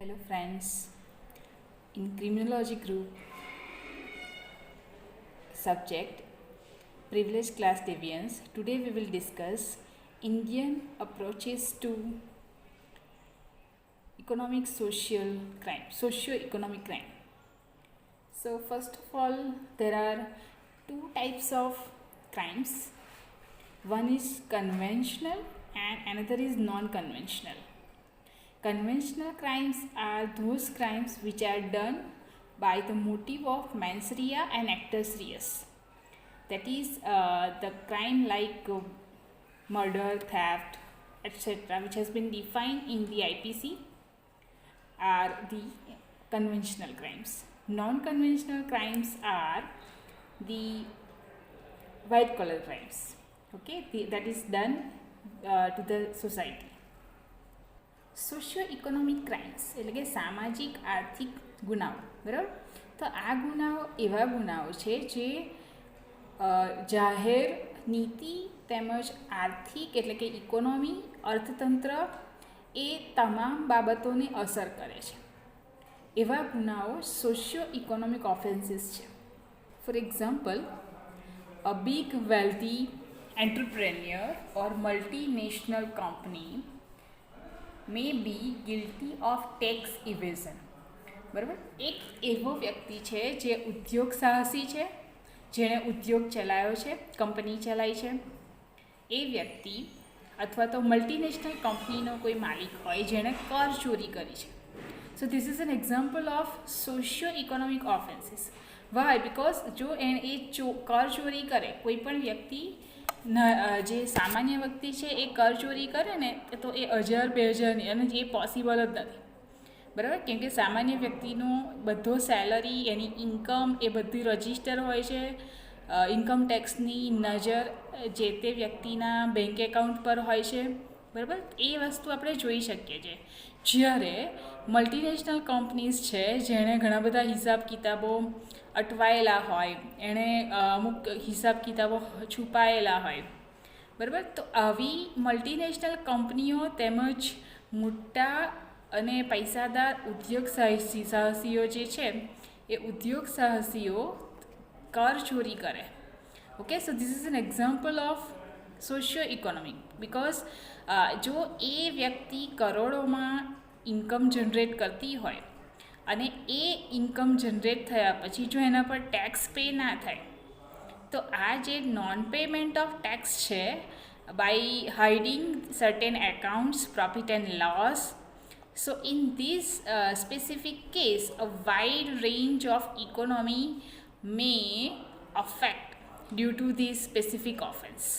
Hello friends, in criminology group subject privileged class deviance, today we will discuss Indian approaches to economic social crime, socio-economic crime. So first of all, there are two types of crimes. One is conventional and another is non-conventional. Conventional crimes are those crimes which are done by the motive of mens rea and actus reus. That is the crime like murder, theft, etc., which has been defined in the IPC, are the conventional crimes. Non-conventional crimes are the white collar crimes. Okay, that is done to the society. Socio economic crimes એટલે કે સામાજિક આર્થિક ગુનાઓ, બરાબર. તો આ ગુનાઓ એવા ગુનાઓ છે જે જાહેર નીતિ તેમજ આર્થિક એટલે કે ઇકોનોમી, અર્થતંત્ર એ તમામ બાબતોને અસર કરે છે. એવા ગુનાઓ સોશિયો ઇકોનોમિક ઓફેન્સીસ છે. For example, a big wealthy entrepreneur or multinational company may be guilty of tax evasion. બરાબર. એક એવો વ્યક્તિ છે જે ઉદ્યોગ સાહસી છે, જેણે ઉદ્યોગ ચલાવ્યો છે, કંપની ચલાવી છે. એ વ્યક્તિ અથવા તો મલ્ટીનેશનલ કંપનીનો કોઈ માલિક હોય જેણે કર ચોરી કરી છે. So this is an example of socio economic offences. Why? Because જો એ કર ચોરી કરે, કોઈ પણ વ્યક્તિ જે સામાન્ય વ્યક્તિ છે એ કર ચોરી કરે ને તો એ 1000 2000 અને એ પોસિબલ જ નથી, બરાબર. કેમ કે સામાન્ય વ્યક્તિનો બધો સેલરી, એની ઇન્કમ એ બધી રજિસ્ટર હોય છે. ઇન્કમ ટેક્સની નજર જે તે વ્યક્તિના બેંક એકાઉન્ટ પર હોય છે, બરાબર. એ વસ્તુ આપણે જોઈ શકીએ છીએ. જ્યારે મલ્ટીનેશનલ કંપનીઝ છે જેણે ઘણા બધા હિસાબ કિતાબો અટવાયેલા હોય, એણે અમુક હિસાબ કિતાબો છુપાયેલા હોય, બરાબર. તો આવી મલ્ટીનેશનલ કંપનીઓ તેમજ મોટા અને પૈસાદાર ઉદ્યોગ સાહસીઓ જે છે એ ઉદ્યોગ સાહસીઓ કર ચોરી કરે. Okay, so this is an example of socio economic. Because જો એ વ્યક્તિ કરોડોમાં ઇન્કમ જનરેટ કરતી હોય અને એ ઇન્કમ જનરેટ થયા પછી જો એના પર ટેક્સ પે ના થાય, તો આ જે નોન પેમેન્ટ ઓફ ટેક્સ છે by hiding certain accounts, profit and loss. So in this specific case a wide range of economy may affect due to this specific offense.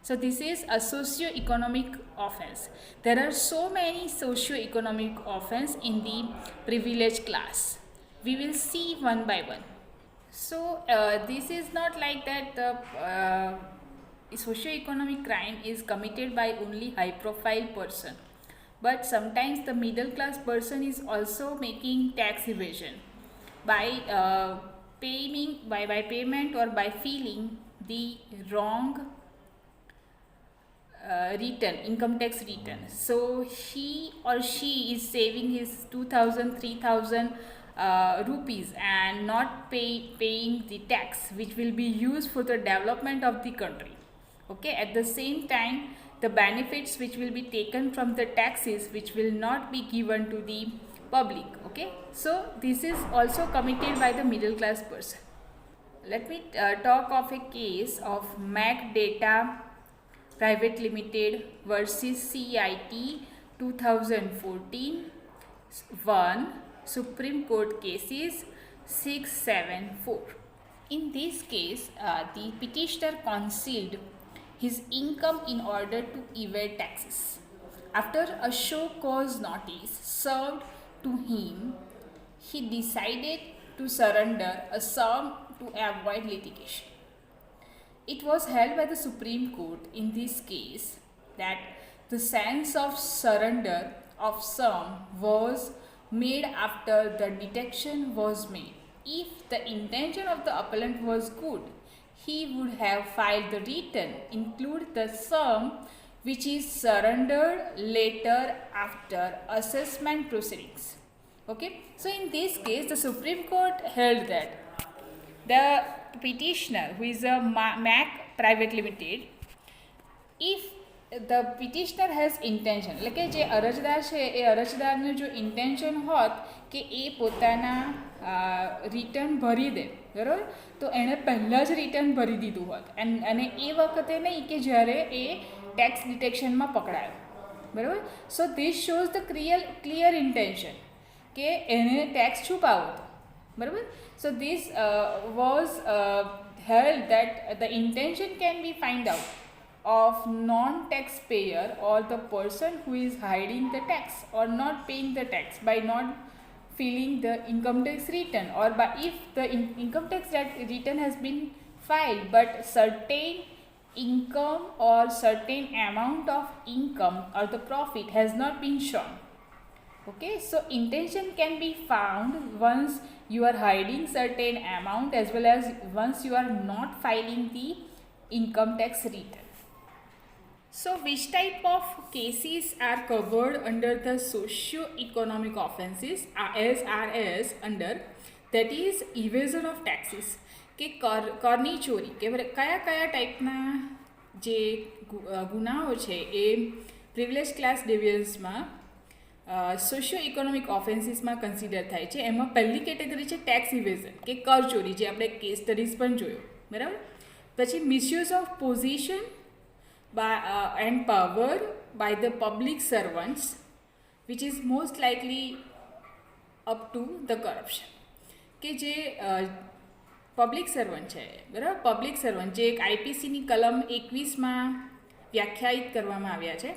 So this is a socio-economic offense. There are so many socio-economic offense in the privileged class. We will see one by one. So this is not like that the socio-economic crime is committed by only high-profile person, but sometimes the middle class person is also making tax evasion by by payment or by filing the wrong return, income tax return. So he or she is saving his 2000 3000 rupees and not paying the tax which will be used for the development of the country. Okay, at the same time the benefits which will be taken from the taxes which will not be given to the public. Okay, so this is also committed by the middle class person. Let me talk of a case of Mac Data Private Limited versus CIT 2014 1 Supreme Court cases 674. In this case, the petitioner concealed his income in order to evade taxes. After a show cause notice served to him, he decided to surrender a sum to avoid litigation. It was held by the Supreme Court in this case that the sense of surrender of sum was made after the detection was made. If the intention of the appellant was good, he would have filed the return, include the sum which is surrendered later after assessment proceedings. Okay, so in this case, the Supreme Court held that the petitioner, who is a MAC Private Limited, if the petitioner has intention, એટલે કે જે અરજદાર છે એ અરજદારનું જો intention હોત કે એ પોતાના return ભરી દે, બરાબર, તો એણે પહેલાં જ રિટર્ન ભરી દીધું હોત અને એ વખતે નહીં કે જ્યારે એ ટેક્સ ડિટેક્શનમાં પકડાયો, બરાબર. So this shows the clear intention કે એને ટેક્સ છુપાવો હતો, બરાબર. So this was held that the intention can be find out of non-taxpayer or the person who is hiding the tax or not paying the tax by not filing the income tax return, or by if the income tax return has been filed but certain income or certain amount of income or the profit has not been shown. Okay, so intention can be found once you are hiding certain amount as well as once you are not filing the income tax return. So which type of cases are covered under the socio-economic offences as under, that is evasion of taxes, કે કરની ચોરી કે કયા કયા ટાઈપના જે ગુનાઓ છે એ પ્રિવિલેજ ક્લાસ ડિવિઝન્સમાં સોશિયો ઇકોનોમિક ઓફેન્સીસમાં કન્સિડર થાય છે. એમાં પહેલી કેટેગરી છે ટેક્સ ઇવેઝન કે કર ચોરી, જે આપણે કેસ સ્ટડીઝ પણ જોયો, બરાબર. પછી misuse of position and power by the public servants, which is most likely up to the corruption. કે જે પબ્લિક સર્વન્ટ છે, બરાબર, પબ્લિક સર્વન્ટ જે એક આઈપીસીની કલમ 21માં વ્યાખ્યાયિત કરવામાં આવ્યા છે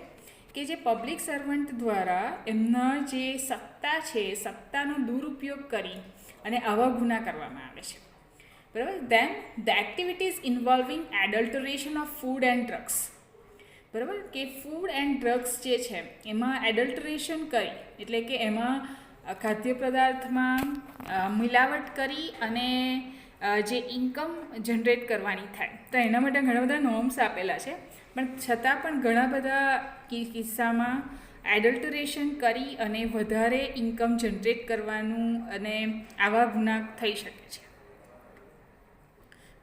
કે જે પબ્લિક સર્વન્ટ દ્વારા એમના જે સત્તા છે સત્તાનો દુરુપયોગ કરી અને આવા ગુના કરવામાં આવે છે, બરાબર. Then the activities involving adulteration of food and drugs, બરાબર, કે ફૂડ એન્ડ ડ્રગ્સ જે છે એમાં એડલ્ટરેશન કરી એટલે કે એમાં ખાદ્ય પદાર્થમાં મિલાવટ કરી અને જે ઇન્કમ જનરેટ કરવાની થાય, તો એના માટે ઘણા બધા નોર્મ્સ આપેલા છે, પણ છતાં પણ ઘણા બધા કિસ્સામાં એડલ્ટરેશન કરી અને વધારે ઇન્કમ જનરેટ કરવાનું અને આવા ગુના થઈ શકે છે.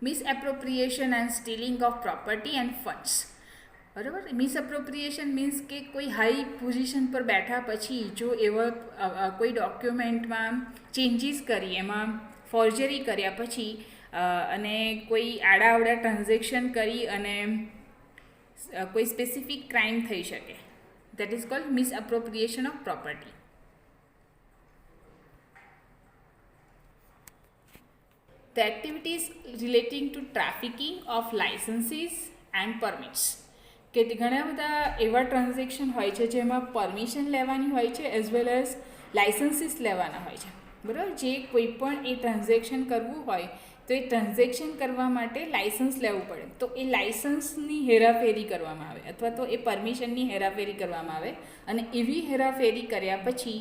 Misappropriation and stealing of property and funds, બરાબર. મિસએપ્રોપ્રિએશન મીન્સ કે કોઈ હાઈ પોઝિશન પર બેઠા પછી જો એવા કોઈ ડોક્યુમેન્ટમાં ચેન્જીસ કરી, એમાં ફોર્જરી કર્યા પછી અને કોઈ આડાઅવડા ટ્રાન્ઝેક્શન કરી અને કોઈ સ્પેસિફિક ક્રાઇમ થઈ શકે, that is called misappropriation of property. The activities relating to trafficking of licenses and permits, કે ઘણા બધા એવા ટ્રાન્ઝેક્શન હોય છે જેમાં પરમિશન લેવાની હોય છે એઝ વેલ એઝ લાઇસન્સીસ લેવાના હોય છે, બરાબર. જે કોઈ પણ એ ટ્રાન્ઝેક્શન કરવું હોય તો એ ટ્રાન્ઝેક્શન કરવા માટે લાઇસન્સ લેવું પડે, તો એ લાઇસન્સની હેરાફેરી કરવામાં આવે અથવા તો એ પરમિશનની હેરાફેરી કરવામાં આવે અને એવી હેરાફેરી કર્યા પછી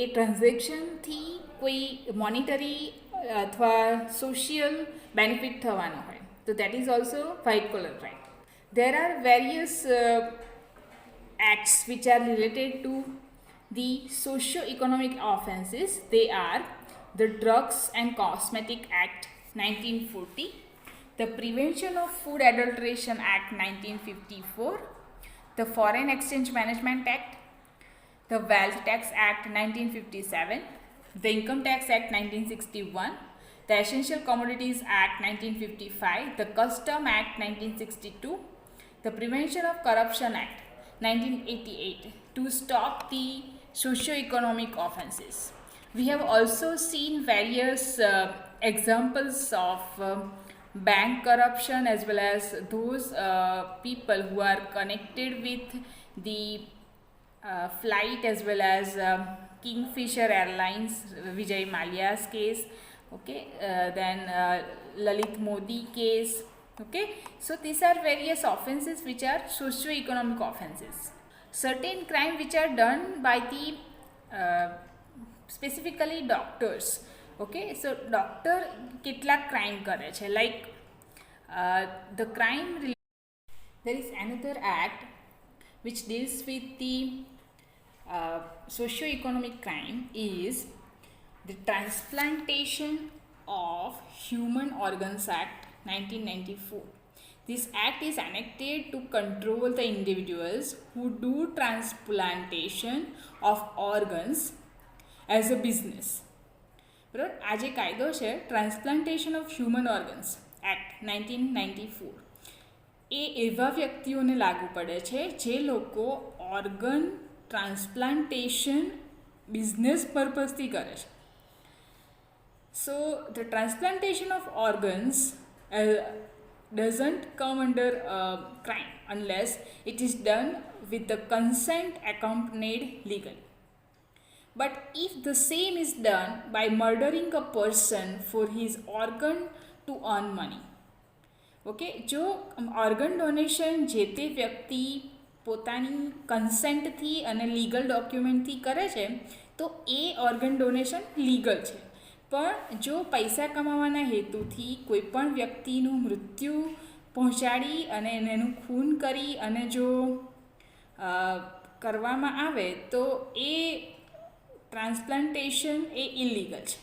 એ ટ્રાન્ઝેક્શનથી કોઈ મોનિટરી અથવા સોશિયલ બેનિફિટ થવાનો હોય, તો that is also white caller crime. There are various acts which are related to the socio-economic offences. They are the Drugs and Cosmetic Act 1940, the Prevention of Food Adulteration Act 1954, the Foreign Exchange Management Act, the Wealth Tax Act 1957, the Income Tax Act 1961, the Essential Commodities Act 1955, the Custom Act 1962, the Prevention of Corruption Act 1988 to stop the socio-economic offences. We have also seen various examples of bank corruption as well as those people who are connected with the flight as well as Kingfisher Airlines, Vijay Mallya's case, okay, then Lalit Modi case. Okay, so these are various offences which are socio-economic offences. Certain crime which are done by the specifically doctors. Okay, so doctor કેટલા crime કરે છે, like the crime. There is another act which deals with the socio-economic crime is the Transplantation of Human Organs Act 1994. This act is enacted to control the individuals who do transplantation of organs as a business. બરાબર, આ જે કાયદો છે transplantation of human organs act 1994 એ એવા વ્યક્તિઓને લાગુ પડે છે જે લોકો ઓર્ગન ટ્રાન્સપ્લાન્ટેશન બિઝનેસ પર્પઝથી કરે છે. So the transplantation of organs doesn't come under crime unless it is done with the consent accompanied legally. But if the same is done by murdering a person for his organ to earn money, okay, જો organ donation જે તે વ્યક્તિ પોતાની કન્સેન્ટથી અને legal ડોક્યુમેન્ટથી કરે છે તો એ organ donation legal છે. પણ જો પૈસા કમાવાના હેતુથી કોઈપણ વ્યક્તિનું મૃત્યુ પહોંચાડી અને એનું ખૂન કરી અને જો કરવામાં આવે તો એ ટ્રાન્સપ્લાન્ટેશન એ ઇલીગલ છે.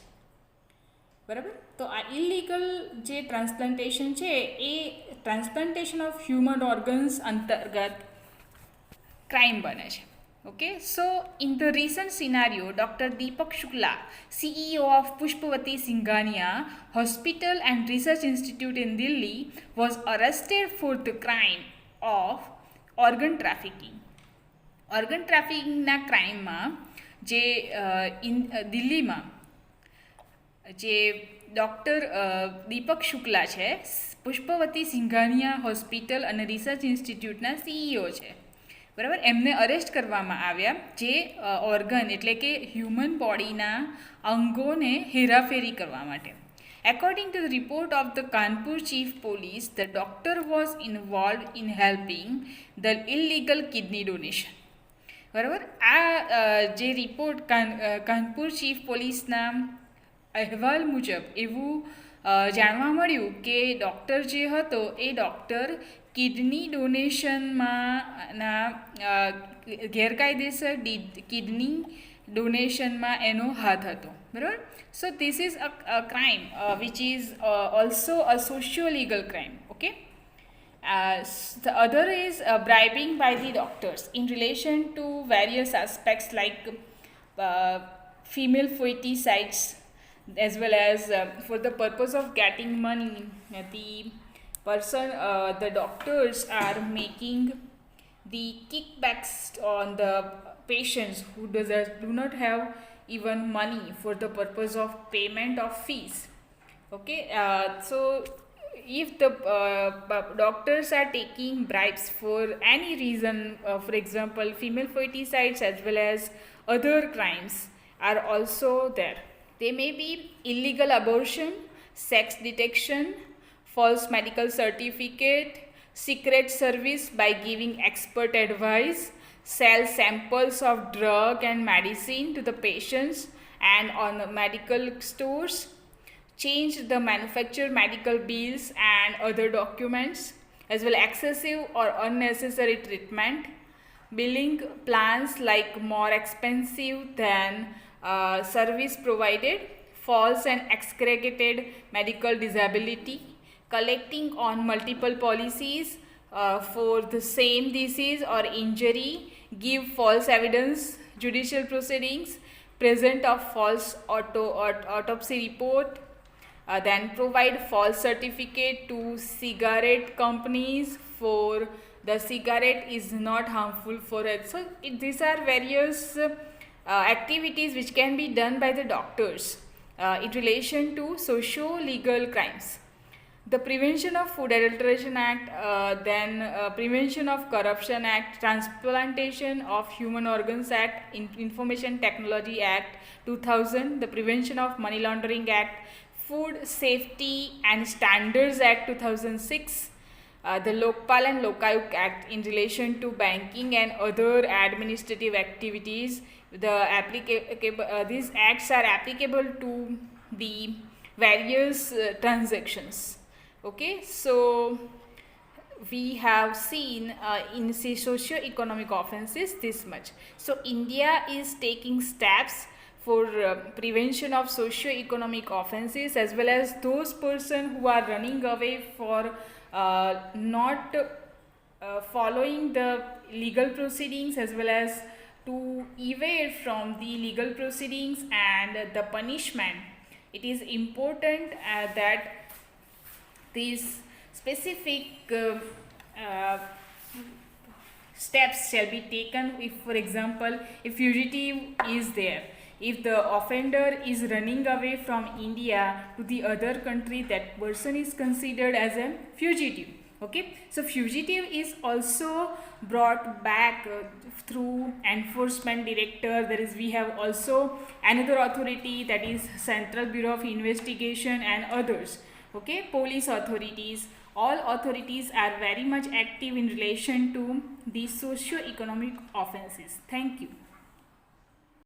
બરાબર, તો આ ઇલીગલ જે ટ્રાન્સપ્લાન્ટેશન છે એ ટ્રાન્સપ્લાન્ટેશન ઓફ હ્યુમન ઓર્ગન્સ અંતર્ગત ક્રાઇમ બને છે. Okay, so in the recent scenario, Dr. Deepak Shukla, CEO of Pushpavati Singhania Hospital and Research Institute in Delhi, was arrested for the crime of organ trafficking. Organ trafficking ના ક્રાઇમમાં જે દિલ્હીમાં જે doctor દીપક શુક્લા છે, Pushpavati Singhania hospital અને research ઇન્સ્ટિટ્યૂટના CEO છે. બરાબર, એમને arrest કરવામાં આવ્યા જે ઓર્ગન એટલે કે હ્યુમન બોડીના અંગોને હેરાફેરી કરવા માટે. According to the report of the Kanpur Chief Police, the doctor was involved in helping the illegal kidney donation. બરાબર, આ જે રિપોર્ટ કાનપુર ચીફ પોલીસના અહેવાલ મુજબ એવું જાણવા મળ્યું કે ડૉક્ટર જે હતો એ ડૉક્ટર કિડની ડોનેશનમાં ગેરકાયદેસર કિડની ડોનેશનમાં એનો હાથ હતો. બરાબર, સો this is a crime which is also a socio legal crime. Okay, the other is bribing by the doctors in relation to various aspects like female foeticides, as well as for the purpose of getting money. The doctors are making the kickbacks on the patients who do not have even money for the purpose of payment of fees. Okay, so if the doctors are taking bribes for any reason, for example female foeticides as well as other crimes are also there. They may be illegal abortion, sex detection, false medical certificate, secret service by giving expert advice, sell samples of drug and medicine to the patients and on the medical stores, change the manufactured medical bills and other documents, as well excessive or unnecessary treatment, billing plans like more expensive than service provided, false and excreted medical disability, collecting on multiple policies for the same disease or injury, give false evidence, judicial proceedings, present of false autopsy report, then provide false certificate to cigarette companies for the cigarette is not harmful for it. So these are various activities which can be done by the doctors in relation to socio-legal crimes. The Prevention of Food Adulteration Act, then Prevention of Corruption Act, Transplantation of Human Organs Act, Information Technology Act 2000, the Prevention of Money Laundering Act, Food Safety and Standards Act 2006, the Lokpal and Lokayuk Act in relation to banking and other administrative activities. These acts are applicable to the various transactions. Okay, so we have seen in socio-economic offenses this much. So India is taking steps for prevention of socio-economic offenses, as well as those persons who are running away for not following the legal proceedings, as well as to evade from the legal proceedings and the punishment. It is important that these specific steps shall be taken. If, for example, if fugitive is there, if the offender is running away from India to the other country, that person is considered as a fugitive. Okay, so fugitive is also brought back through enforcement director. There is, we have also another authority, that is Central Bureau of Investigation and others. Okay, police authorities, all authorities are very much active in relation to these socio-economic offenses. Thank you.